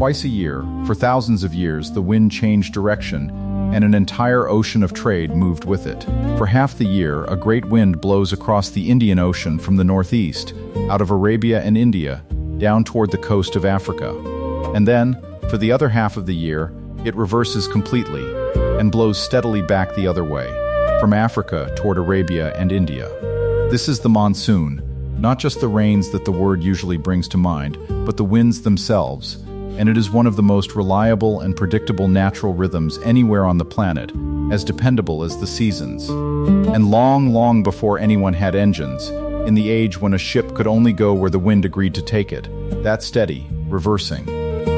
Twice a year, for thousands of years, the wind changed direction, and an entire ocean of trade moved with it. For half the year, a great wind blows across the Indian Ocean from the northeast, out of Arabia and India, down toward the coast of Africa. And then, for the other half of the year, it reverses completely and blows steadily back the other way, from Africa toward Arabia and India. This is the monsoon, not just the rains that the word usually brings to mind, but the winds themselves, and it is one of the most reliable and predictable natural rhythms anywhere on the planet, as dependable as the seasons. And long, long before anyone had engines, in the age when a ship could only go where the wind agreed to take it, that steady, reversing,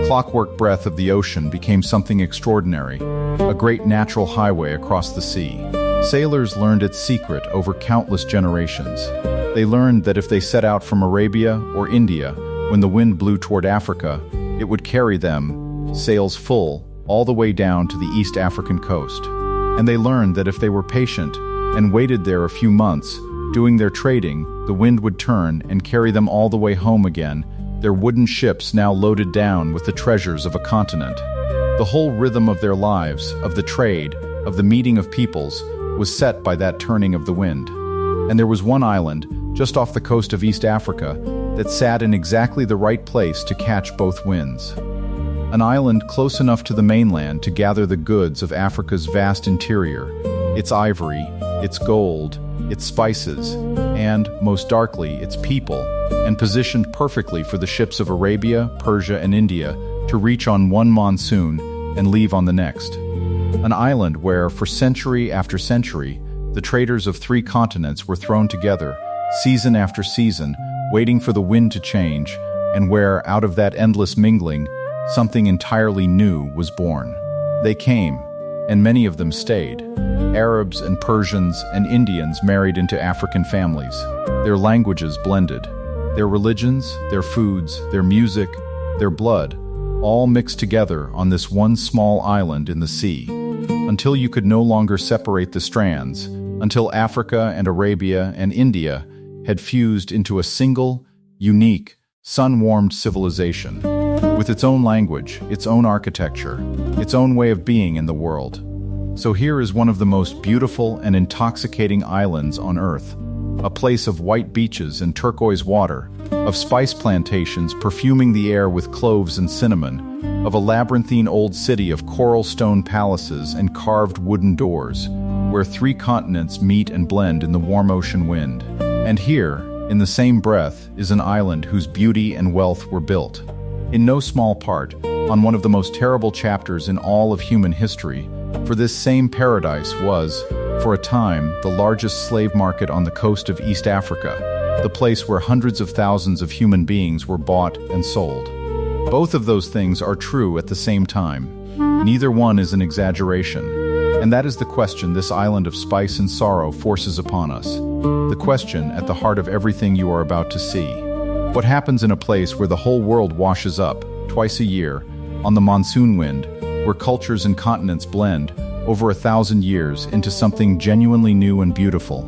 clockwork breath of the ocean became something extraordinary, a great natural highway across the sea. Sailors learned its secret over countless generations. They learned that if they set out from Arabia or India, when the wind blew toward Africa, it would carry them, sails full, all the way down to the East African coast. And they learned that if they were patient and waited there a few months, doing their trading, the wind would turn and carry them all the way home again, their wooden ships now loaded down with the treasures of a continent. The whole rhythm of their lives, of the trade, of the meeting of peoples, was set by that turning of the wind. And there was one island, just off the coast of East Africa, that sat in exactly the right place to catch both winds. An island close enough to the mainland to gather the goods of Africa's vast interior, its ivory, its gold, its spices, and, most darkly, its people, and positioned perfectly for the ships of Arabia, Persia, and India to reach on one monsoon and leave on the next. An island where, for century after century, the traders of three continents were thrown together, season after season, waiting for the wind to change, and where, out of that endless mingling, something entirely new was born. They came, and many of them stayed. Arabs and Persians and Indians married into African families. Their languages blended. Their religions, their foods, their music, their blood, all mixed together on this one small island in the sea, until you could no longer separate the strands, until Africa and Arabia and India had fused into a single, unique, sun-warmed civilization, with its own language, its own architecture, its own way of being in the world. So here is one of the most beautiful and intoxicating islands on Earth, a place of white beaches and turquoise water, of spice plantations perfuming the air with cloves and cinnamon, of a labyrinthine old city of coral stone palaces and carved wooden doors, where three continents meet and blend in the warm ocean wind. And here, in the same breath, is an island whose beauty and wealth were built, in no small part, on one of the most terrible chapters in all of human history, for this same paradise was, for a time, the largest slave market on the coast of East Africa, the place where hundreds of thousands of human beings were bought and sold. Both of those things are true at the same time. Neither one is an exaggeration. And that is the question this island of spice and sorrow forces upon us. The question at the heart of everything you are about to see. What happens in a place where the whole world washes up, twice a year, on the monsoon wind, where cultures and continents blend, over 1,000 years, into something genuinely new and beautiful,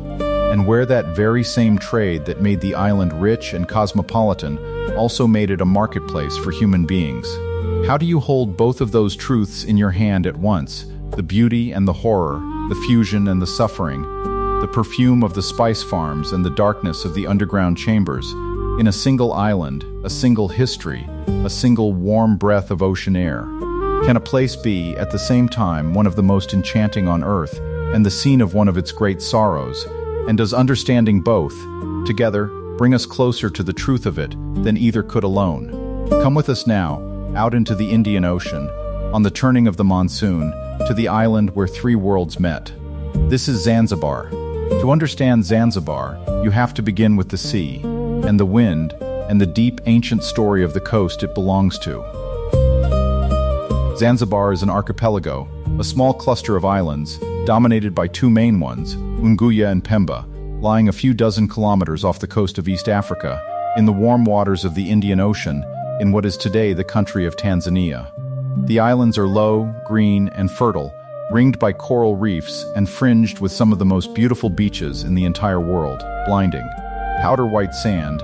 and where that very same trade that made the island rich and cosmopolitan also made it a marketplace for human beings. How do you hold both of those truths in your hand at once? The beauty and the horror, the fusion and the suffering, the perfume of the spice farms and the darkness of the underground chambers, in a single island, a single history, a single warm breath of ocean air. Can a place be, at the same time, one of the most enchanting on earth and the scene of one of its great sorrows? And does understanding both, together, bring us closer to the truth of it than either could alone? Come with us now, out into the Indian Ocean, on the turning of the monsoon, to the island where three worlds met. This is Zanzibar. To understand Zanzibar, you have to begin with the sea, and the wind, and the deep ancient story of the coast it belongs to. Zanzibar is an archipelago, a small cluster of islands, dominated by two main ones, Unguja and Pemba, lying a few dozen kilometers off the coast of East Africa, in the warm waters of the Indian Ocean, in what is today the country of Tanzania. The islands are low, green, and fertile, ringed by coral reefs and fringed with some of the most beautiful beaches in the entire world, blinding. Powder white sand,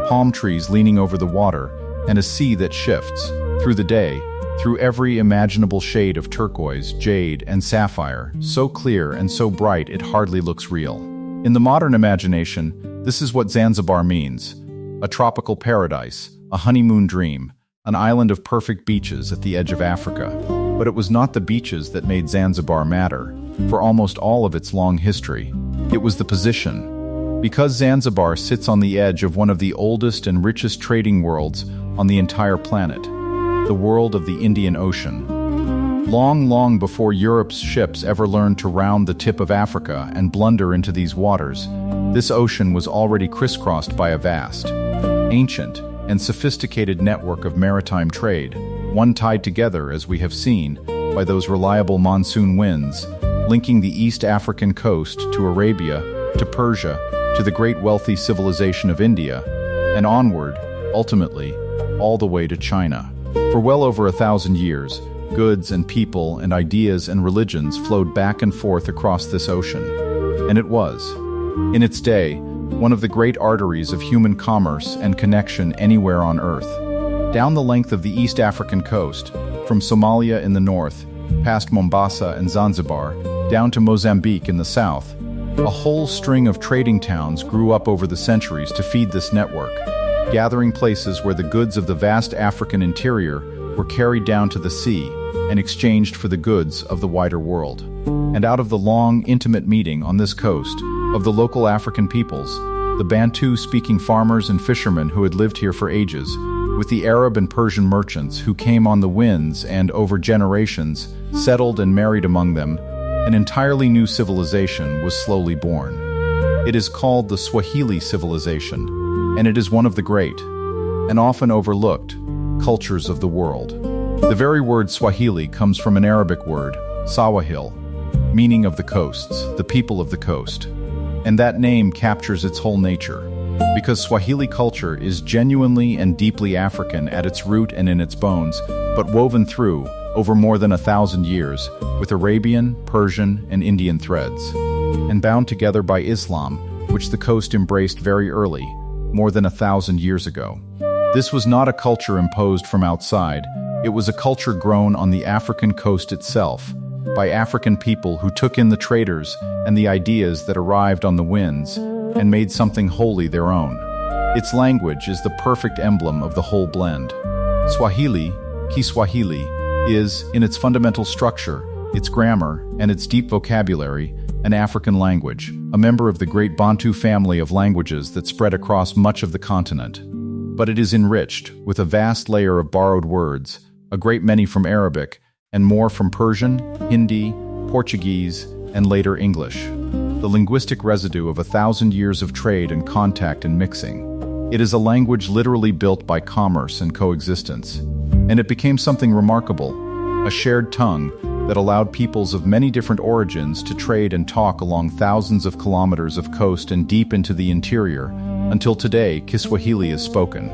palm trees leaning over the water, and a sea that shifts, Through the day, through every imaginable shade of turquoise, jade, and sapphire, so clear and so bright it hardly looks real. In the modern imagination, this is what Zanzibar means: a tropical paradise, a honeymoon dream, an island of perfect beaches at the edge of Africa. But it was not the beaches that made Zanzibar matter. For almost all of its long history, it was the position. Because Zanzibar sits on the edge of one of the oldest and richest trading worlds on the entire planet, the world of the Indian Ocean. Long before Europe's ships ever learned to round the tip of Africa and blunder into these waters, this ocean was already crisscrossed by a vast, ancient, and sophisticated network of maritime trade, one tied together, as we have seen, by those reliable monsoon winds, linking the East African coast to Arabia, to Persia, to the great wealthy civilization of India, and onward, ultimately, all the way to China. For well over 1,000 years, goods and people and ideas and religions flowed back and forth across this ocean. And it was, in its day, one of the great arteries of human commerce and connection anywhere on Earth. Down the length of the East African coast, from Somalia in the north, past Mombasa and Zanzibar, down to Mozambique in the south, a whole string of trading towns grew up over the centuries to feed this network, gathering places where the goods of the vast African interior were carried down to the sea and exchanged for the goods of the wider world. And out of the long, intimate meeting on this coast of the local African peoples, the Bantu-speaking farmers and fishermen who had lived here for ages, with the Arab and Persian merchants who came on the winds and, over generations, settled and married among them, an entirely new civilization was slowly born. It is called the Swahili civilization, and it is one of the great, and often overlooked, cultures of the world. The very word Swahili comes from an Arabic word, Sawahil, meaning of the coasts, the people of the coast. And that name captures its whole nature, because Swahili culture is genuinely and deeply African at its root and in its bones, but woven through, over more than 1,000 years, with Arabian, Persian, and Indian threads, and bound together by Islam, which the coast embraced very early, more than 1,000 years ago. This was not a culture imposed from outside, it was a culture grown on the African coast itself, by African people who took in the traders and the ideas that arrived on the winds, and made something wholly their own. Its language is the perfect emblem of the whole blend. Swahili, Kiswahili, is, in its fundamental structure, its grammar, and its deep vocabulary, an African language, a member of the great Bantu family of languages that spread across much of the continent. But it is enriched with a vast layer of borrowed words, a great many from Arabic, and more from Persian, Hindi, Portuguese, and later English, the linguistic residue of 1,000 years of trade and contact and mixing. It is a language literally built by commerce and coexistence, and it became something remarkable, a shared tongue that allowed peoples of many different origins to trade and talk along thousands of kilometers of coast and deep into the interior, until today Kiswahili is spoken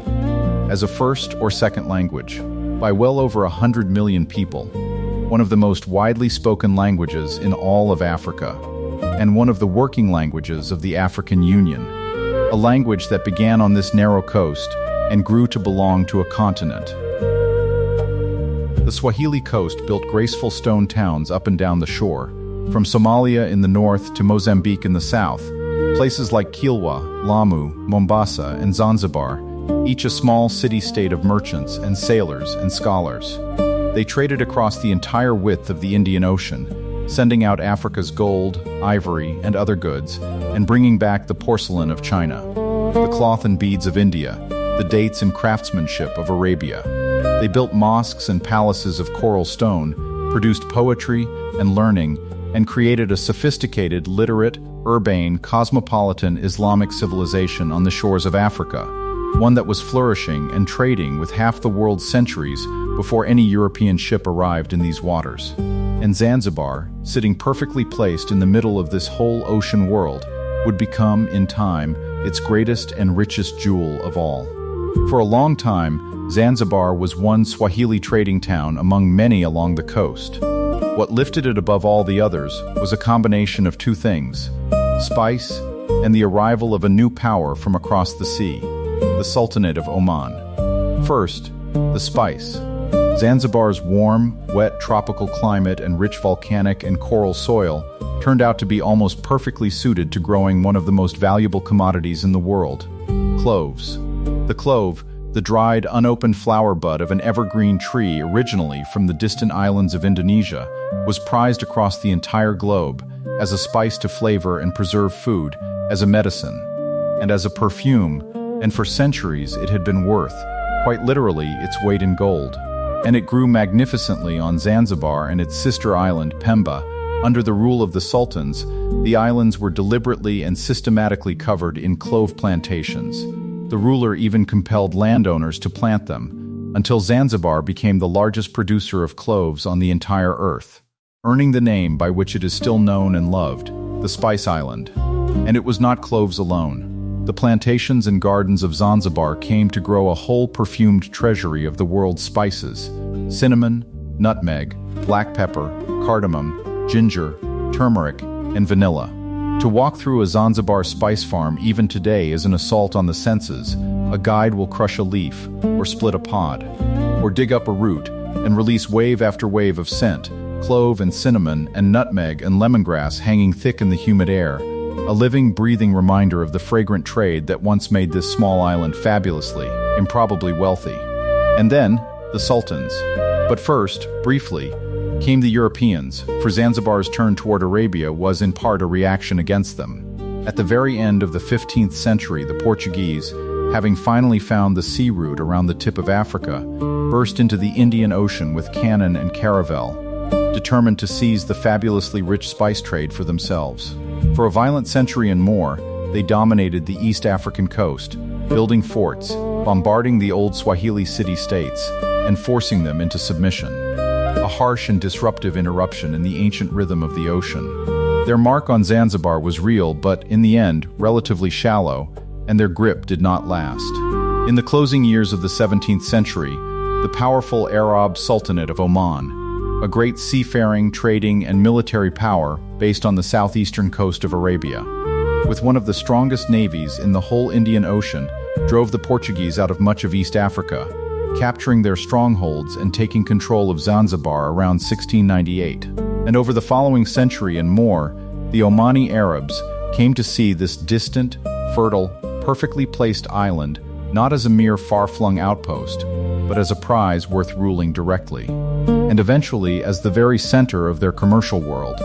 as a first or second language by well over 100 million people, one of the most widely spoken languages in all of Africa, and one of the working languages of the African Union, a language that began on this narrow coast and grew to belong to a continent. The Swahili coast built graceful stone towns up and down the shore, from Somalia in the north to Mozambique in the south, places like Kilwa, Lamu, Mombasa, and Zanzibar, each a small city-state of merchants and sailors and scholars. They traded across the entire width of the Indian Ocean, sending out Africa's gold, ivory, and other goods, and bringing back the porcelain of China, the cloth and beads of India, the dates and craftsmanship of Arabia. They built mosques and palaces of coral stone, produced poetry and learning, and created a sophisticated, literate, urbane, cosmopolitan Islamic civilization on the shores of Africa, one that was flourishing and trading with half the world's centuries before any European ship arrived in these waters. And Zanzibar, sitting perfectly placed in the middle of this whole ocean world, would become, in time, its greatest and richest jewel of all. For a long time, Zanzibar was one Swahili trading town among many along the coast. What lifted it above all the others was a combination of two things: spice and the arrival of a new power from across the sea, the Sultanate of Oman. First, the spice. Zanzibar's warm, wet tropical climate and rich volcanic and coral soil turned out to be almost perfectly suited to growing one of the most valuable commodities in the world: cloves. The clove, the dried, unopened flower bud of an evergreen tree originally from the distant islands of Indonesia, was prized across the entire globe as a spice to flavor and preserve food, as a medicine, and as a perfume, and for centuries it had been worth, quite literally, its weight in gold. And it grew magnificently on Zanzibar and its sister island, Pemba. Under the rule of the sultans, the islands were deliberately and systematically covered in clove plantations. The ruler even compelled landowners to plant them, until Zanzibar became the largest producer of cloves on the entire earth, earning the name by which it is still known and loved, the Spice Island. And it was not cloves alone. The plantations and gardens of Zanzibar came to grow a whole perfumed treasury of the world's spices: cinnamon, nutmeg, black pepper, cardamom, ginger, turmeric, and vanilla. To walk through a Zanzibar spice farm even today is an assault on the senses. A guide will crush a leaf, or split a pod, or dig up a root, and release wave after wave of scent, clove and cinnamon and nutmeg and lemongrass hanging thick in the humid air, a living, breathing reminder of the fragrant trade that once made this small island fabulously, improbably wealthy. And then, the sultans. But first, briefly, came the Europeans, for Zanzibar's turn toward Arabia was in part a reaction against them. At the very end of the 15th century, the Portuguese, having finally found the sea route around the tip of Africa, burst into the Indian Ocean with cannon and caravel, determined to seize the fabulously rich spice trade for themselves. For a violent century and more, they dominated the East African coast, building forts, bombarding the old Swahili city-states, and forcing them into submission. A harsh and disruptive interruption in the ancient rhythm of the ocean. Their mark on Zanzibar was real, but in the end, relatively shallow, and their grip did not last. In the closing years of the 17th century, the powerful Arab Sultanate of Oman, a great seafaring, trading, and military power based on the southeastern coast of Arabia, with one of the strongest navies in the whole Indian Ocean, drove the Portuguese out of much of East Africa, capturing their strongholds and taking control of Zanzibar around 1698. And over the following century and more, the Omani Arabs came to see this distant, fertile, perfectly placed island not as a mere far-flung outpost, but as a prize worth ruling directly, and eventually as the very center of their commercial world.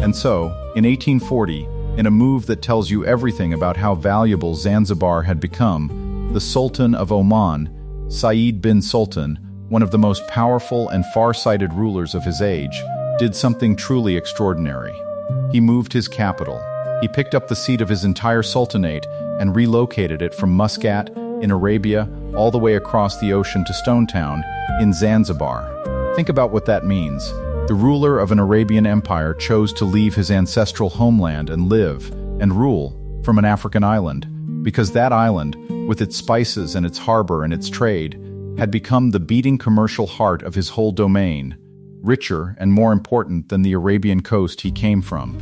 And so, in 1840, in a move that tells you everything about how valuable Zanzibar had become, the Sultan of Oman, Said bin Sultan, one of the most powerful and far-sighted rulers of his age, did something truly extraordinary. He moved his capital. He picked up the seat of his entire sultanate and relocated it from Muscat, in Arabia, all the way across the ocean to Stone Town, in Zanzibar. Think about what that means. The ruler of an Arabian empire chose to leave his ancestral homeland and live, and rule, from an African island, because that island, with its spices and its harbor and its trade, had become the beating commercial heart of his whole domain, richer and more important than the Arabian coast he came from.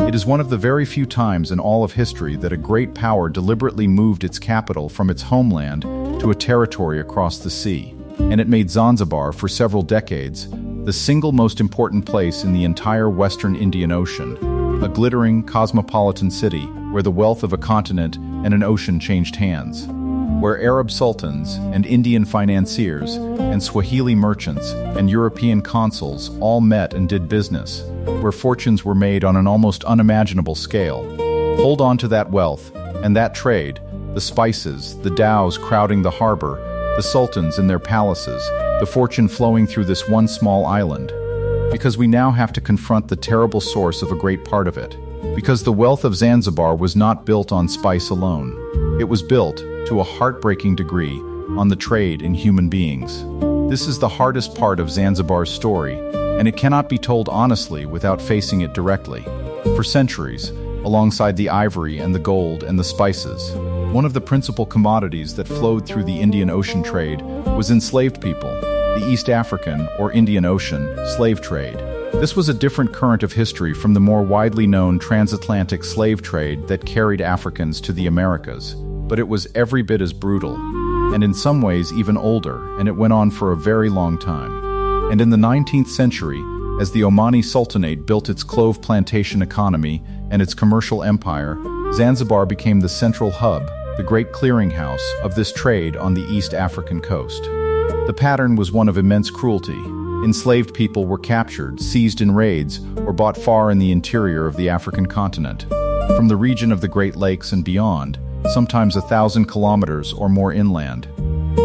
It is one of the very few times in all of history that a great power deliberately moved its capital from its homeland to a territory across the sea, and it made Zanzibar, for several decades, the single most important place in the entire Western Indian Ocean, a glittering, cosmopolitan city where the wealth of a continent and an ocean changed hands, where Arab sultans and Indian financiers and Swahili merchants and European consuls all met and did business, where fortunes were made on an almost unimaginable scale. Hold on to that wealth and that trade, the spices, the dhows crowding the harbor, the sultans in their palaces, the fortune flowing through this one small island. Because we now have to confront the terrible source of a great part of it. Because the wealth of Zanzibar was not built on spice alone. It was built, to a heartbreaking degree, on the trade in human beings. This is the hardest part of Zanzibar's story, and it cannot be told honestly without facing it directly. For centuries, alongside the ivory and the gold and the spices, one of the principal commodities that flowed through the Indian Ocean trade was enslaved people, the East African or Indian Ocean slave trade. This was a different current of history from the more widely known transatlantic slave trade that carried Africans to the Americas, but it was every bit as brutal. and in some ways even older, and it went on for a very long time. And in the 19th century, as the Omani Sultanate built its clove plantation economy and its commercial empire, Zanzibar became the central hub, the great clearinghouse of this trade on the East African coast. The pattern was one of immense cruelty. Enslaved people were captured, seized in raids, or bought far in the interior of the African continent. From the region of the Great Lakes and beyond, sometimes 1,000 kilometers or more inland.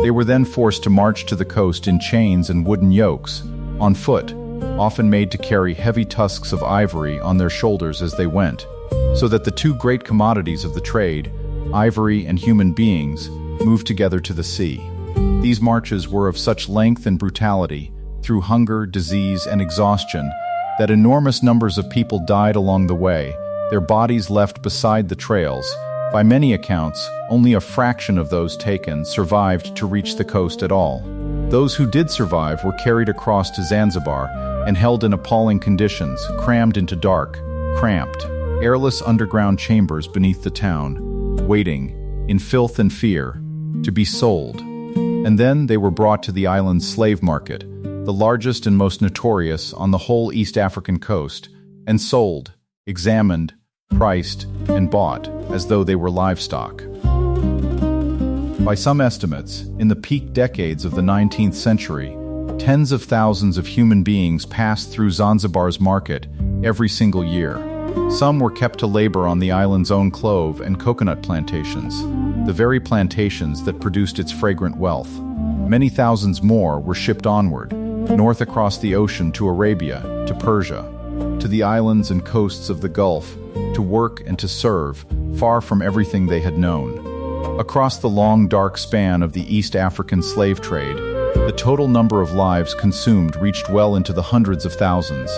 They were then forced to march to the coast in chains and wooden yokes, on foot, often made to carry heavy tusks of ivory on their shoulders as they went, so that the two great commodities of the trade, ivory and human beings, moved together to the sea. These marches were of such length and brutality, through hunger, disease, and exhaustion, that enormous numbers of people died along the way, their bodies left beside the trails. By many accounts, only a fraction of those taken survived to reach the coast at all. Those who did survive were carried across to Zanzibar and held in appalling conditions, crammed into dark, cramped, airless underground chambers beneath the town, waiting, in filth and fear, to be sold. And then they were brought to the island's slave market, the largest and most notorious on the whole East African coast, and sold, examined, priced, and bought as though they were livestock. By some estimates, in the peak decades of the 19th century, tens of thousands of human beings passed through Zanzibar's market every single year. Some were kept to labor on the island's own clove and coconut plantations, the very plantations that produced its fragrant wealth. Many thousands more were shipped onward, north across the ocean to Arabia, to Persia, to the islands and coasts of the Gulf, to work and to serve, far from everything they had known. Across the long, dark span of the East African slave trade, the total number of lives consumed reached well into the hundreds of thousands,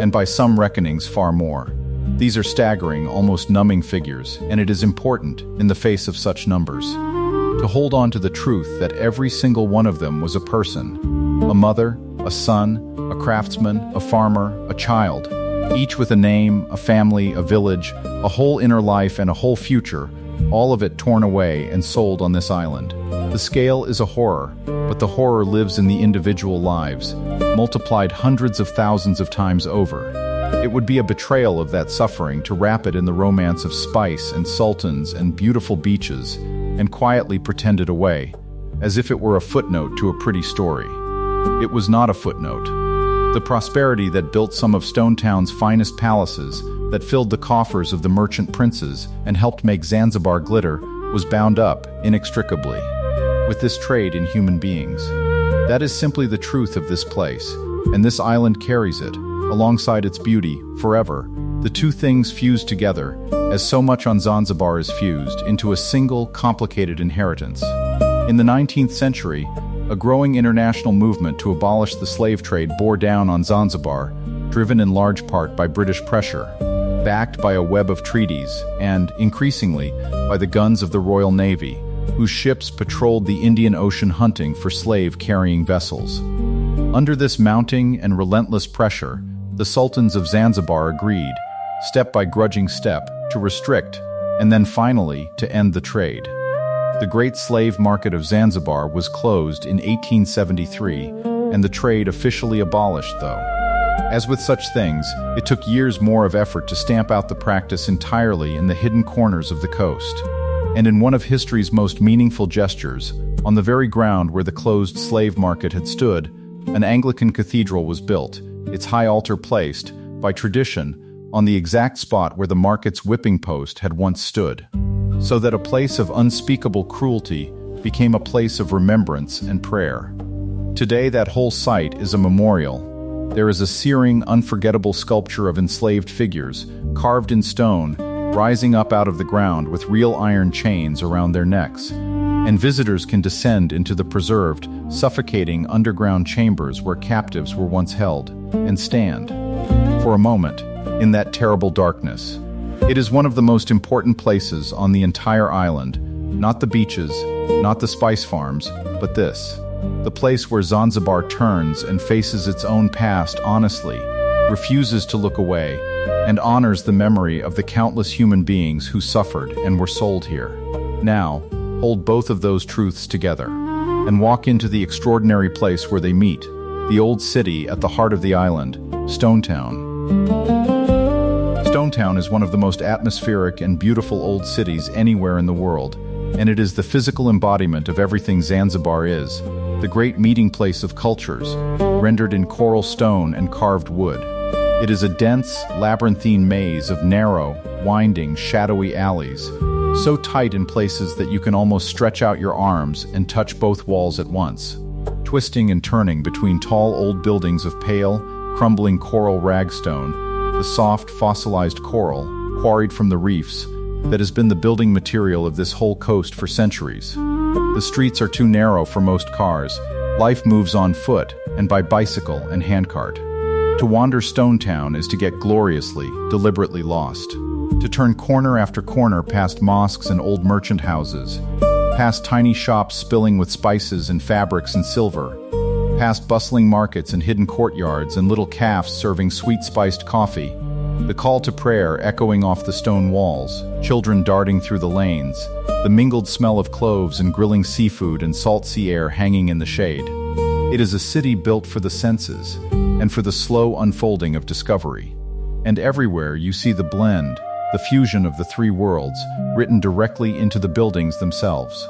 and by some reckonings far more. These are staggering, almost numbing figures, and it is important, in the face of such numbers, to hold on to the truth that every single one of them was a person, a mother, a son, a craftsman, a farmer, a child, each with a name, a family, a village, a whole inner life and a whole future, all of it torn away and sold on this island. The scale is a horror, but the horror lives in the individual lives, multiplied hundreds of thousands of times over. It would be a betrayal of that suffering to wrap it in the romance of spice and sultans and beautiful beaches, and quietly pretend it away, as if it were a footnote to a pretty story. It was not a footnote. The prosperity that built some of Stone Town's finest palaces, that filled the coffers of the merchant princes and helped make Zanzibar glitter, was bound up, inextricably, with this trade in human beings. That is simply the truth of this place, and this island carries it, alongside its beauty, forever. The two things fused together, as so much on Zanzibar is fused, into a single, complicated inheritance. In the 19th century, a growing international movement to abolish the slave trade bore down on Zanzibar, driven in large part by British pressure, backed by a web of treaties, and, increasingly, by the guns of the Royal Navy, whose ships patrolled the Indian Ocean hunting for slave-carrying vessels. Under this mounting and relentless pressure, the sultans of Zanzibar agreed, step by grudging step, to restrict, and then finally to end the trade. The great slave market of Zanzibar was closed in 1873, and the trade officially abolished, though. As with such things, it took years more of effort to stamp out the practice entirely in the hidden corners of the coast. And in one of history's most meaningful gestures, on the very ground where the closed slave market had stood, an Anglican cathedral was built, its high altar placed, by tradition, on the exact spot where the market's whipping post had once stood, so that a place of unspeakable cruelty became a place of remembrance and prayer. Today that whole site is a memorial. There is a searing, unforgettable sculpture of enslaved figures, carved in stone, rising up out of the ground with real iron chains around their necks, and visitors can descend into the preserved, suffocating underground chambers where captives were once held, and stand, for a moment, in that terrible darkness. It is one of the most important places on the entire island, not the beaches, not the spice farms, but this. The place where Zanzibar turns and faces its own past honestly, refuses to look away, and honors the memory of the countless human beings who suffered and were sold here. Now, hold both of those truths together, and walk into the extraordinary place where they meet, the old city at the heart of the island, Stone Town. Stone Town is one of the most atmospheric and beautiful old cities anywhere in the world, and it is the physical embodiment of everything Zanzibar is, the great meeting place of cultures, rendered in coral stone and carved wood. It is a dense, labyrinthine maze of narrow, winding, shadowy alleys, so tight in places that you can almost stretch out your arms and touch both walls at once, twisting and turning between tall old buildings of pale, crumbling coral ragstone, the soft, fossilized coral, quarried from the reefs, that has been the building material of this whole coast for centuries. The streets are too narrow for most cars. Life moves on foot and by bicycle and handcart. To wander Stone Town is to get gloriously, deliberately lost. To turn corner after corner past mosques and old merchant houses, past tiny shops spilling with spices and fabrics and silver, past bustling markets and hidden courtyards and little cafes serving sweet-spiced coffee, the call to prayer echoing off the stone walls, children darting through the lanes, the mingled smell of cloves and grilling seafood and salt sea air hanging in the shade. It is a city built for the senses and for the slow unfolding of discovery. And everywhere you see the blend, the fusion of the three worlds, written directly into the buildings themselves.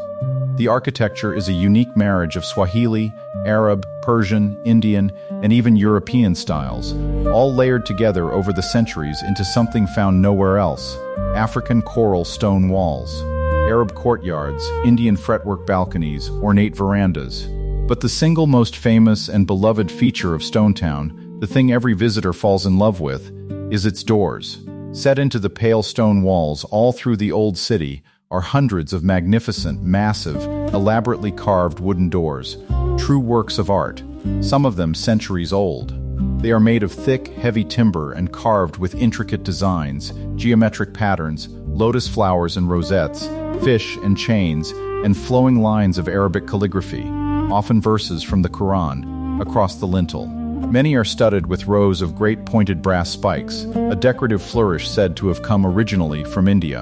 The architecture is a unique marriage of Swahili, Arab, Persian, Indian, and even European styles, all layered together over the centuries into something found nowhere else: African coral stone walls, Arab courtyards, Indian fretwork balconies, ornate verandas. But the single most famous and beloved feature of Stone Town, the thing every visitor falls in love with, is its doors. Set into the pale stone walls all through the old city are hundreds of magnificent, massive, elaborately carved wooden doors, true works of art, some of them centuries old. They are made of thick, heavy timber and carved with intricate designs, geometric patterns, lotus flowers and rosettes, fish and chains, and flowing lines of Arabic calligraphy, often verses from the Quran, across the lintel. Many are studded with rows of great pointed brass spikes, a decorative flourish said to have come originally from India,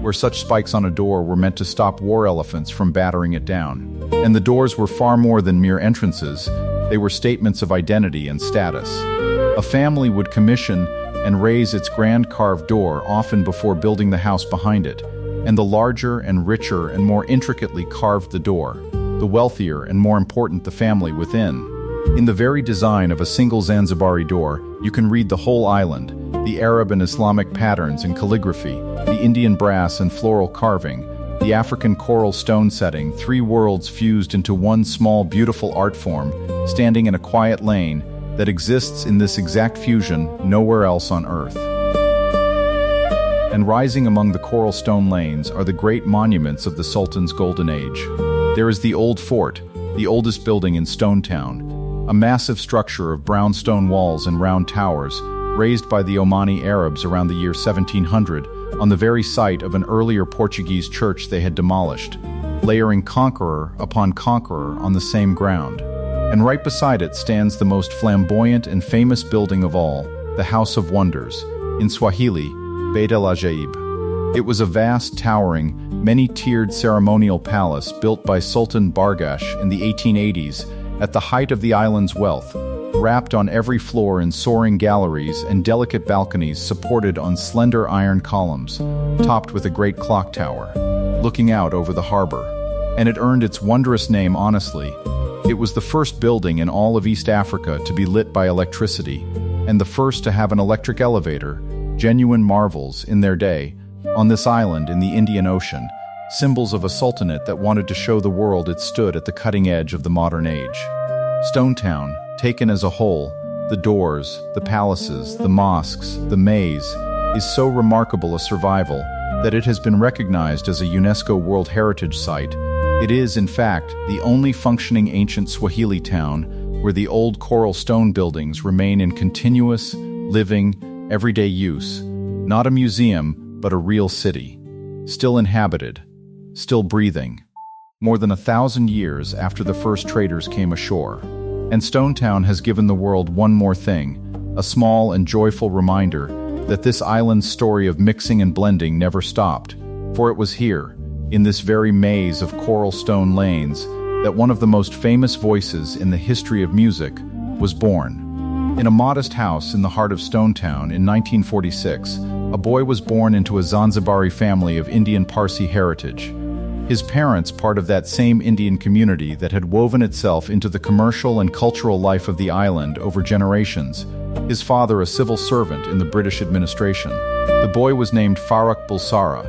where such spikes on a door were meant to stop war elephants from battering it down. And the doors were far more than mere entrances, they were statements of identity and status. A family would commission and raise its grand carved door often before building the house behind it, and the larger and richer and more intricately carved the door, the wealthier and more important the family within. In the very design of a single Zanzibari door, you can read the whole island, the Arab and Islamic patterns and calligraphy, the Indian brass and floral carving, the African coral stone setting, three worlds fused into one small, beautiful art form, standing in a quiet lane that exists in this exact fusion nowhere else on Earth. And rising among the coral stone lanes are the great monuments of the Sultans' golden age. There is the Old Fort, the oldest building in Stone Town, a massive structure of brown stone walls and round towers, raised by the Omani Arabs around the year 1700 on the very site of an earlier Portuguese church they had demolished, layering conqueror upon conqueror on the same ground. And right beside it stands the most flamboyant and famous building of all, the House of Wonders, in Swahili, Beit el Ajaib. It was a vast, towering, many-tiered ceremonial palace built by Sultan Bargash in the 1880s at the height of the island's wealth, wrapped on every floor in soaring galleries and delicate balconies supported on slender iron columns, topped with a great clock tower, looking out over the harbor. And it earned its wondrous name honestly. It was the first building in all of East Africa to be lit by electricity, and the first to have an electric elevator, genuine marvels in their day, on this island in the Indian Ocean, symbols of a sultanate that wanted to show the world it stood at the cutting edge of the modern age. Stone Town, taken as a whole, the doors, the palaces, the mosques, the maze, is so remarkable a survival that it has been recognized as a UNESCO World Heritage Site. It is, in fact, the only functioning ancient Swahili town where the old coral stone buildings remain in continuous, living, everyday use, not a museum, but a real city, still inhabited, still breathing, more than 1,000 years after the first traders came ashore. And Stone Town has given the world one more thing, a small and joyful reminder that this island's story of mixing and blending never stopped, for it was here, in this very maze of coral stone lanes, that one of the most famous voices in the history of music was born. In a modest house in the heart of Stonetown in 1946, a boy was born into a Zanzibari family of Indian Parsi heritage. His parents part of that same Indian community that had woven itself into the commercial and cultural life of the island over generations. His father a civil servant in the British administration. The boy was named Farrukh Bulsara,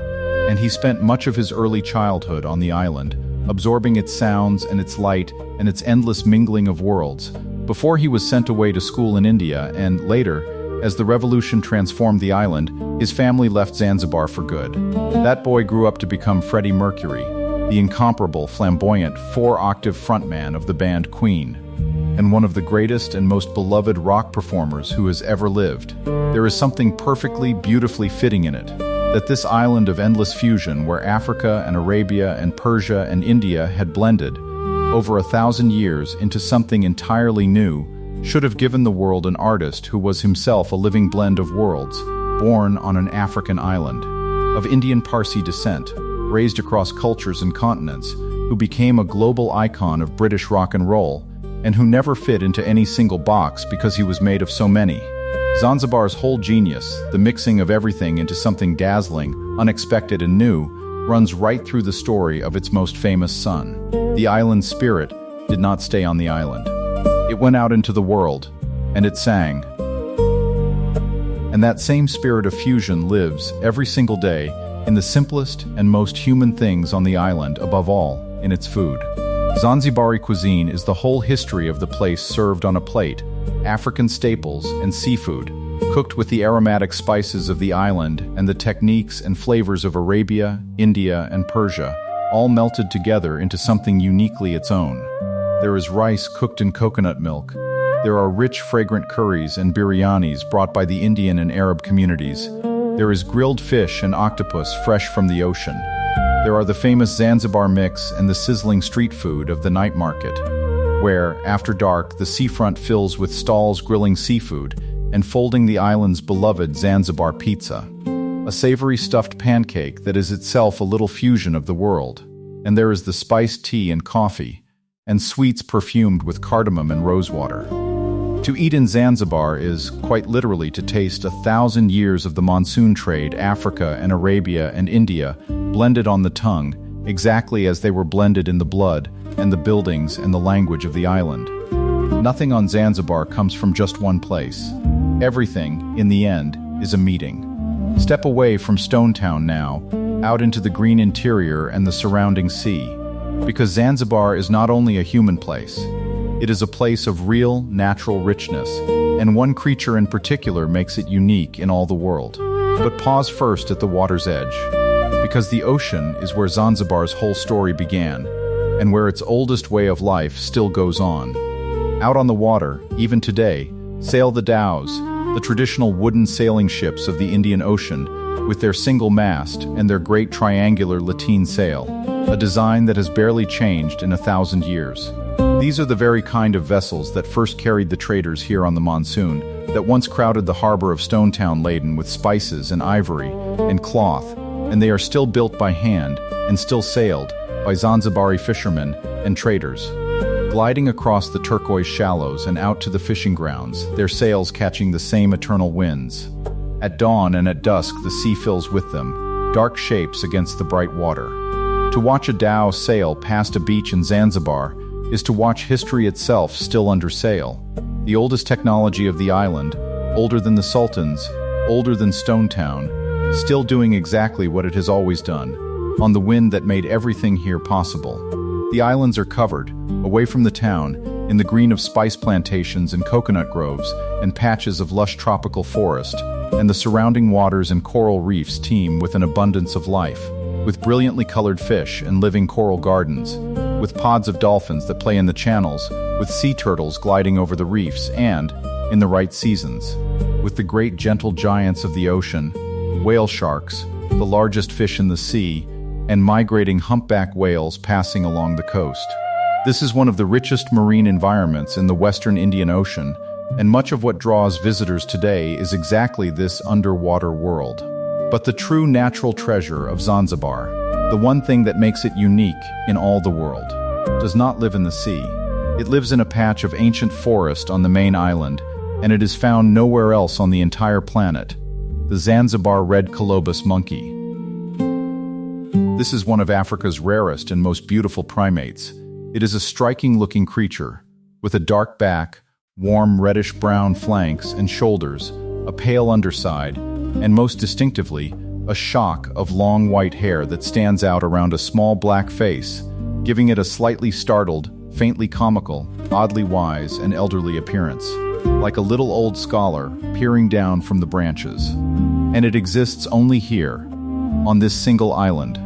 and he spent much of his early childhood on the island, absorbing its sounds and its light and its endless mingling of worlds, before he was sent away to school in India and, later, as the revolution transformed the island, his family left Zanzibar for good. That boy grew up to become Freddie Mercury, the incomparable, flamboyant, four-octave frontman of the band Queen, and one of the greatest and most beloved rock performers who has ever lived. There is something perfectly, beautifully fitting in it, that this island of endless fusion where Africa and Arabia and Persia and India had blended, over 1,000 years into something entirely new, should have given the world an artist who was himself a living blend of worlds, born on an African island, of Indian Parsi descent, raised across cultures and continents, who became a global icon of British rock and roll, and who never fit into any single box because he was made of so many. Zanzibar's whole genius, the mixing of everything into something dazzling, unexpected and new, runs right through the story of its most famous son. The island's spirit did not stay on the island. It went out into the world, and it sang. And that same spirit of fusion lives every single day in the simplest and most human things on the island, above all, in its food. Zanzibari cuisine is the whole history of the place served on a plate, African staples and seafood, cooked with the aromatic spices of the island and the techniques and flavors of Arabia, India, and Persia, all melted together into something uniquely its own. There is rice cooked in coconut milk. There are rich, fragrant curries and biryanis brought by the Indian and Arab communities. There is grilled fish and octopus fresh from the ocean. There are the famous Zanzibar mix and the sizzling street food of the night market, where, after dark, the seafront fills with stalls grilling seafood and folding the island's beloved Zanzibar pizza, a savory stuffed pancake that is itself a little fusion of the world. And there is the spiced tea and coffee, and sweets perfumed with cardamom and rosewater. To eat in Zanzibar is, quite literally, to taste 1,000 years of the monsoon trade, Africa and Arabia and India, blended on the tongue, exactly as they were blended in the blood and the buildings and the language of the island. Nothing on Zanzibar comes from just one place. Everything, in the end, is a meeting. Step away from Stonetown now, out into the green interior and the surrounding sea, because Zanzibar is not only a human place, it is a place of real, natural richness, and one creature in particular makes it unique in all the world. But pause first at the water's edge, because the ocean is where Zanzibar's whole story began, and where its oldest way of life still goes on. Out on the water, even today, sail the dhows, the traditional wooden sailing ships of the Indian Ocean, with their single mast and their great triangular lateen sail, a design that has barely changed in 1,000 years. These are the very kind of vessels that first carried the traders here on the Monsoon, that once crowded the harbor of Stonetown laden with spices and ivory and cloth, and they are still built by hand and still sailed by Zanzibari fishermen and traders. Gliding across the turquoise shallows and out to the fishing grounds, their sails catching the same eternal winds. At dawn and at dusk the sea fills with them, dark shapes against the bright water. To watch a dhow sail past a beach in Zanzibar is to watch history itself still under sail. The oldest technology of the island, older than the sultans, older than Stonetown, still doing exactly what it has always done, on the wind that made everything here possible. The islands are covered, away from the town, in the green of spice plantations and coconut groves and patches of lush tropical forest, and the surrounding waters and coral reefs teem with an abundance of life, with brilliantly colored fish and living coral gardens, with pods of dolphins that play in the channels, with sea turtles gliding over the reefs, and, in the right seasons, with the great gentle giants of the ocean, whale sharks, the largest fish in the sea, and migrating humpback whales passing along the coast. This is one of the richest marine environments in the Western Indian Ocean, and much of what draws visitors today is exactly this underwater world. But the true natural treasure of Zanzibar, The one thing that makes it unique in all the world does not live in the sea. It lives in a patch of ancient forest on the main island, and it is found nowhere else on the entire planet. The Zanzibar red colobus monkey. This is one of Africa's rarest and most beautiful primates. It is a striking-looking creature, with a dark back, warm reddish-brown flanks and shoulders, a pale underside, and most distinctively, a shock of long white hair that stands out around a small black face, giving it a slightly startled, faintly comical, oddly wise, and elderly appearance, like a little old scholar peering down from the branches. And it exists only here, on this single island.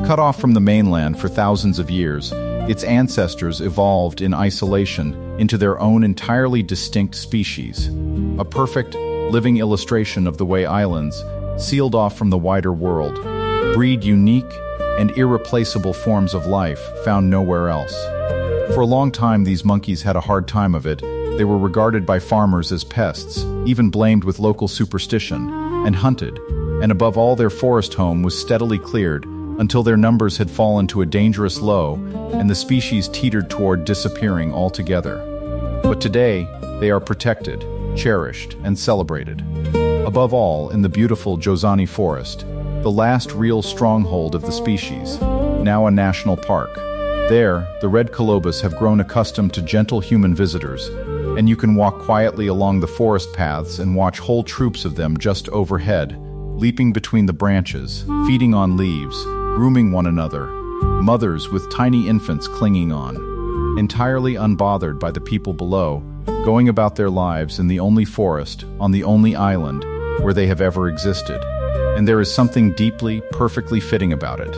Cut off from the mainland for thousands of years, its ancestors evolved in isolation into their own entirely distinct species, a perfect, living illustration of the way islands, sealed off from the wider world, breed unique and irreplaceable forms of life found nowhere else. For a long time, these monkeys had a hard time of it. They were regarded by farmers as pests, even blamed with local superstition, and hunted, and above all their forest home was steadily cleared until their numbers had fallen to a dangerous low and the species teetered toward disappearing altogether. But today, they are protected, cherished, and celebrated. Above all, in the beautiful Jozani Forest, the last real stronghold of the species, now a national park. There, the red colobus have grown accustomed to gentle human visitors, and you can walk quietly along the forest paths and watch whole troops of them just overhead, leaping between the branches, feeding on leaves, grooming one another, mothers with tiny infants clinging on, entirely unbothered by the people below, going about their lives in the only forest, on the only island, where they have ever existed. And there is something deeply, perfectly fitting about it,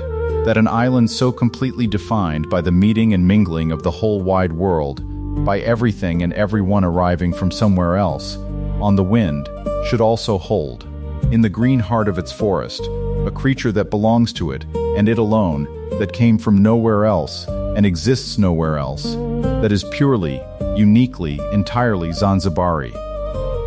that an island so completely defined by the meeting and mingling of the whole wide world, by everything and everyone arriving from somewhere else, on the wind, should also hold, in the green heart of its forest, a creature that belongs to it, and it alone, that came from nowhere else, and exists nowhere else, that is purely, uniquely, entirely Zanzibari.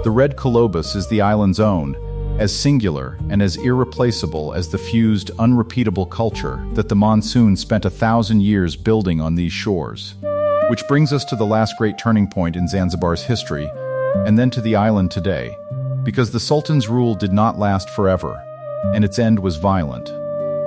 The red colobus is the island's own, as singular and as irreplaceable as the fused, unrepeatable culture that the Monsoon spent 1,000 years building on these shores. Which brings us to the last great turning point in Zanzibar's history, and then to the island today, because the Sultan's rule did not last forever, and its end was violent.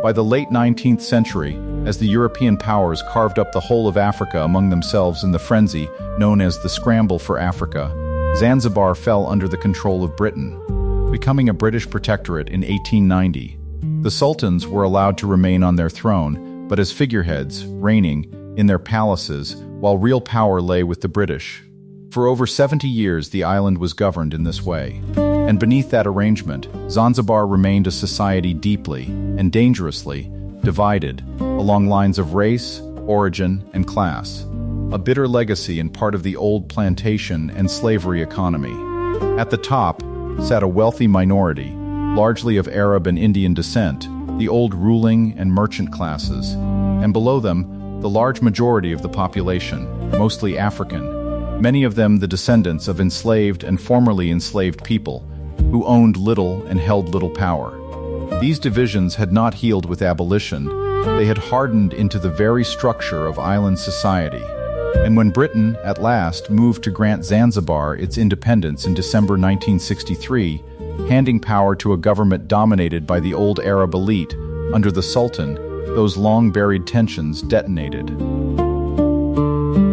By the late 19th century, as the European powers carved up the whole of Africa among themselves in the frenzy known as the Scramble for Africa, Zanzibar fell under the control of Britain, becoming a British protectorate in 1890. The sultans were allowed to remain on their throne, but as figureheads, reigning in their palaces, while real power lay with the British. For over 70 years, the island was governed in this way. And beneath that arrangement, Zanzibar remained a society deeply and dangerously divided along lines of race, origin, and class, a bitter legacy and part of the old plantation and slavery economy. At the top sat a wealthy minority, largely of Arab and Indian descent, the old ruling and merchant classes, and below them, the large majority of the population, mostly African, many of them the descendants of enslaved and formerly enslaved people, who owned little and held little power. These divisions had not healed with abolition, they had hardened into the very structure of island society. And when Britain, at last, moved to grant Zanzibar its independence in December 1963, handing power to a government dominated by the old Arab elite, under the Sultan, those long-buried tensions detonated.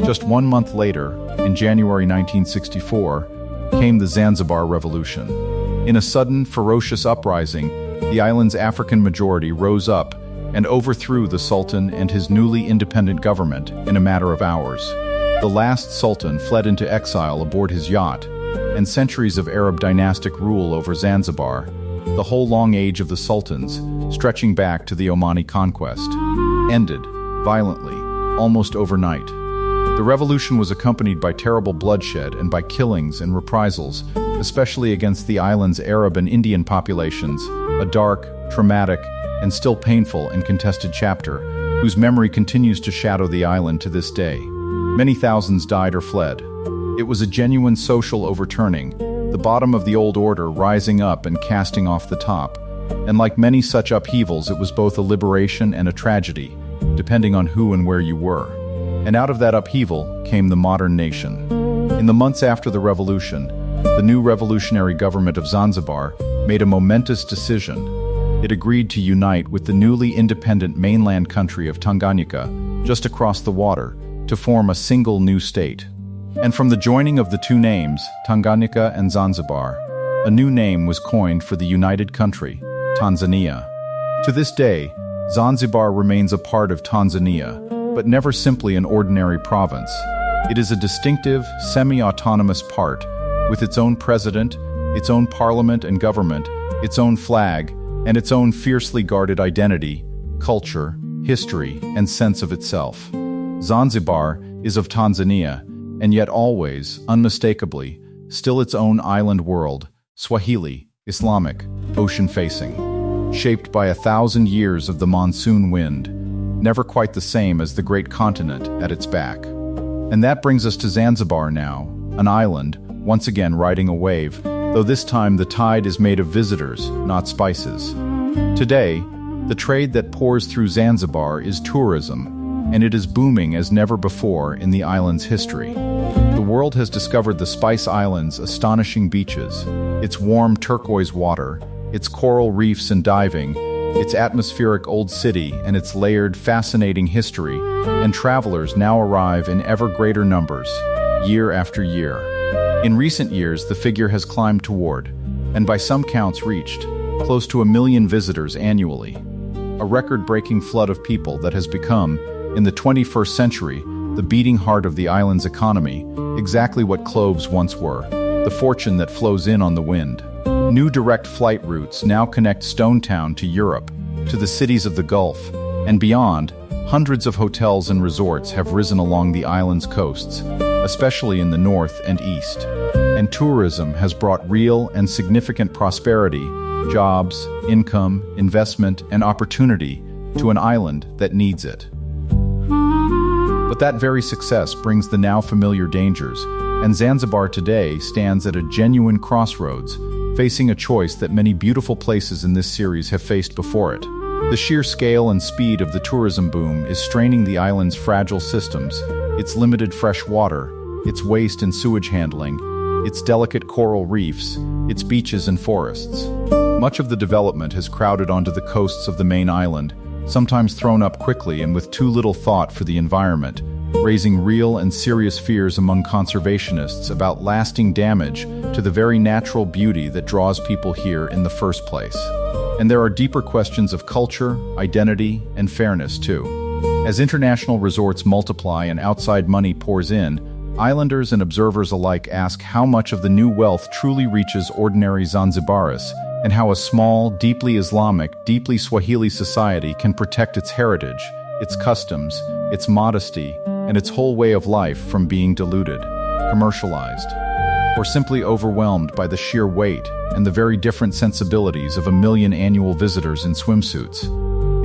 Just 1 month later, in January 1964, came the Zanzibar Revolution. In a sudden, ferocious uprising, the island's African majority rose up and overthrew the Sultan and his newly independent government in a matter of hours. The last Sultan fled into exile aboard his yacht, and centuries of Arab dynastic rule over Zanzibar, the whole long age of the Sultans, stretching back to the Omani conquest, ended, violently, almost overnight. The revolution was accompanied by terrible bloodshed and by killings and reprisals, especially against the island's Arab and Indian populations, a dark, traumatic, and still painful and contested chapter, whose memory continues to shadow the island to this day. Many thousands died or fled. It was a genuine social overturning, the bottom of the old order rising up and casting off the top, And like many such upheavals, it was both a liberation and a tragedy, depending on who and where you were. And out of that upheaval came the modern nation. In the months after the revolution, the new revolutionary government of Zanzibar made a momentous decision. It agreed to unite with the newly independent mainland country of Tanganyika, just across the water, to form a single new state. And from the joining of the two names, Tanganyika and Zanzibar, a new name was coined for the united country, Tanzania. To this day, Zanzibar remains a part of Tanzania, but never simply an ordinary province. It is a distinctive, semi-autonomous part, with its own president, its own parliament and government, its own flag, and its own fiercely guarded identity, culture, history, and sense of itself. Zanzibar is of Tanzania, and yet always, unmistakably, still its own island world, Swahili, Islamic, ocean-facing, shaped by 1,000 years of the monsoon wind, never quite the same as the great continent at its back. And that brings us to Zanzibar now, an island, once again riding a wave, though this time the tide is made of visitors, not spices. Today, the trade that pours through Zanzibar is tourism, and it is booming as never before in the island's history. The world has discovered the Spice Islands' astonishing beaches, its warm turquoise water, its coral reefs and diving, its atmospheric old city and its layered, fascinating history, and travelers now arrive in ever greater numbers, year after year. In recent years, the figure has climbed toward, and by some counts reached, close to 1 million visitors annually. A record-breaking flood of people that has become, in the 21st century, the beating heart of the island's economy, exactly what cloves once were, the fortune that flows in on the wind. New direct flight routes now connect Stone Town to Europe, to the cities of the Gulf, and beyond. Hundreds of hotels and resorts have risen along the island's coasts, especially in the north and east. And tourism has brought real and significant prosperity, jobs, income, investment, and opportunity to an island that needs it. But that very success brings the now familiar dangers, and Zanzibar today stands at a genuine crossroads, facing a choice that many beautiful places in this series have faced before it. The sheer scale and speed of the tourism boom is straining the island's fragile systems, its limited fresh water, its waste and sewage handling, its delicate coral reefs, its beaches and forests. Much of the development has crowded onto the coasts of the main island, sometimes thrown up quickly and with too little thought for the environment, raising real and serious fears among conservationists about lasting damage to the very natural beauty that draws people here in the first place. And there are deeper questions of culture, identity, and fairness too. As international resorts multiply and outside money pours in, islanders and observers alike ask how much of the new wealth truly reaches ordinary Zanzibaris, and how a small, deeply Islamic, deeply Swahili society can protect its heritage, its customs, its modesty, and its whole way of life from being diluted, commercialized, or simply overwhelmed by the sheer weight and the very different sensibilities of 1 million annual visitors in swimsuits.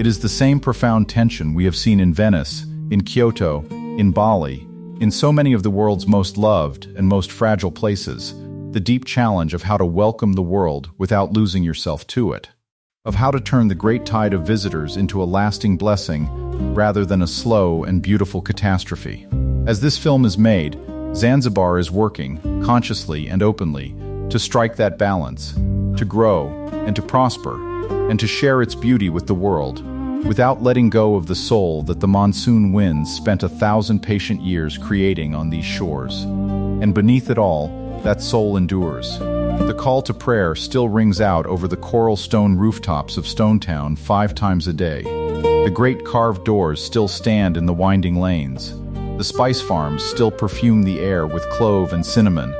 It is the same profound tension we have seen in Venice, in Kyoto, in Bali, in so many of the world's most loved and most fragile places, the deep challenge of how to welcome the world without losing yourself to it, of how to turn the great tide of visitors into a lasting blessing rather than a slow and beautiful catastrophe. As this film is made, Zanzibar is working, consciously and openly, to strike that balance, to grow and to prosper, and to share its beauty with the world, without letting go of the soul that the monsoon winds spent 1,000 patient years creating on these shores. And beneath it all, that soul endures. The call to prayer still rings out over the coral stone rooftops of Stone Town 5 times a day. The great carved doors still stand in the winding lanes. The spice farms still perfume the air with clove and cinnamon.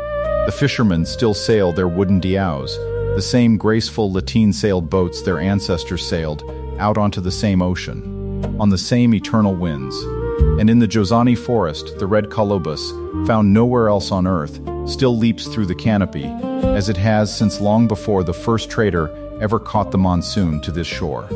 The fishermen still sail their wooden dhows, the same graceful lateen-sailed boats their ancestors sailed, out onto the same ocean, on the same eternal winds. And in the Jozani forest, the red colobus, found nowhere else on earth, still leaps through the canopy, as it has since long before the first trader ever caught the monsoon to this shore.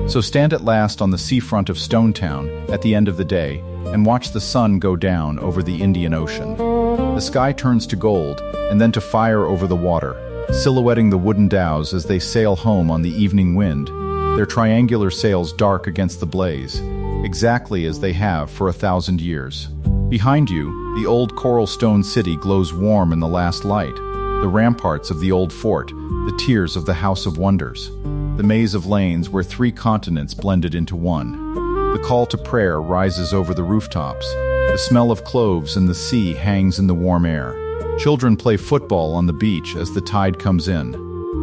So stand at last on the seafront of Stone Town at the end of the day and watch the sun go down over the Indian Ocean. The sky turns to gold and then to fire over the water, silhouetting the wooden dhows as they sail home on the evening wind, their triangular sails dark against the blaze, exactly as they have for 1,000 years. Behind you, the old coral stone city glows warm in the last light, the ramparts of the old fort, the tiers of the House of Wonders, the maze of lanes where 3 continents blended into one. The call to prayer rises over the rooftops, the smell of cloves and the sea hangs in the warm air. Children play football on the beach as the tide comes in,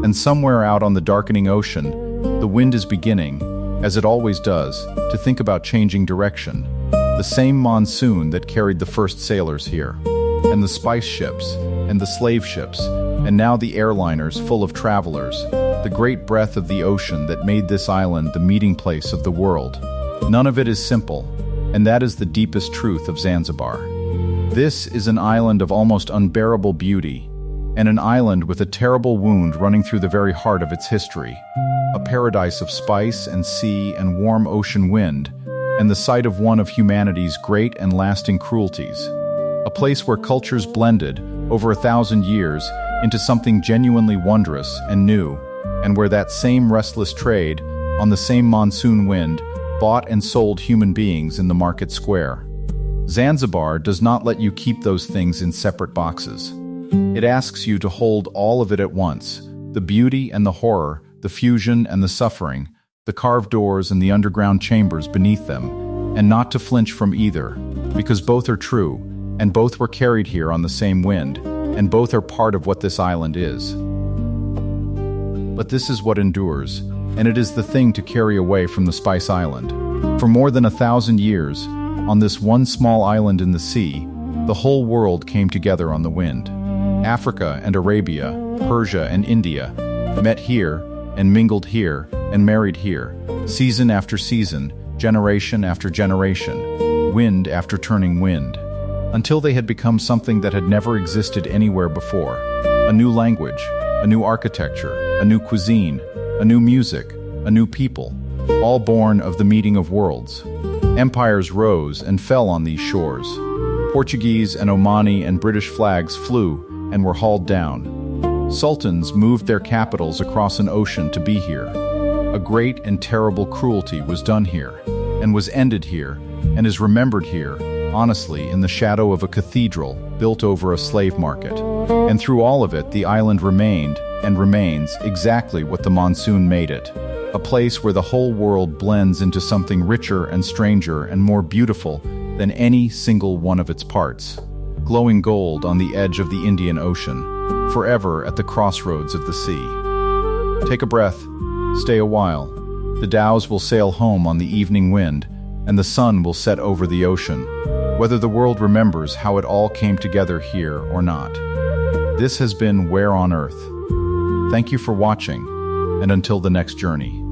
and somewhere out on the darkening ocean, the wind is beginning, as it always does, to think about changing direction. The same monsoon that carried the first sailors here, and the spice ships, and the slave ships, and now the airliners full of travelers, the great breath of the ocean that made this island the meeting place of the world. None of it is simple, and that is the deepest truth of Zanzibar. This is an island of almost unbearable beauty, and an island with a terrible wound running through the very heart of its history. A paradise of spice and sea and warm ocean wind, and the site of one of humanity's great and lasting cruelties. A place where cultures blended, over 1,000 years, into something genuinely wondrous and new, and where that same restless trade, on the same monsoon wind, bought and sold human beings in the market square. Zanzibar does not let you keep those things in separate boxes. It asks you to hold all of it at once, the beauty and the horror, the fusion and the suffering, the carved doors and the underground chambers beneath them, and not to flinch from either, because both are true, and both were carried here on the same wind, and both are part of what this island is. But this is what endures, and it is the thing to carry away from the Spice Island. For more than 1,000 years, on this one small island in the sea, the whole world came together on the wind. Africa and Arabia, Persia and India, met here and mingled here and married here, season after season, generation after generation, wind after turning wind, until they had become something that had never existed anywhere before. A new language, a new architecture, a new cuisine, a new music, a new people, all born of the meeting of worlds. Empires rose and fell on these shores. Portuguese and Omani and British flags flew and were hauled down. Sultans moved their capitals across an ocean to be here. A great and terrible cruelty was done here, and was ended here, and is remembered here, honestly, in the shadow of a cathedral built over a slave market. And through all of it, the island remained, and remains, exactly what the monsoon made it. A place where the whole world blends into something richer and stranger and more beautiful than any single one of its parts. Glowing gold on the edge of the Indian Ocean, forever at the crossroads of the sea. Take a breath, stay a while. The dhows will sail home on the evening wind, and the sun will set over the ocean, whether the world remembers how it all came together here or not. This has been Where on Earth. Thank you for watching, and until the next journey.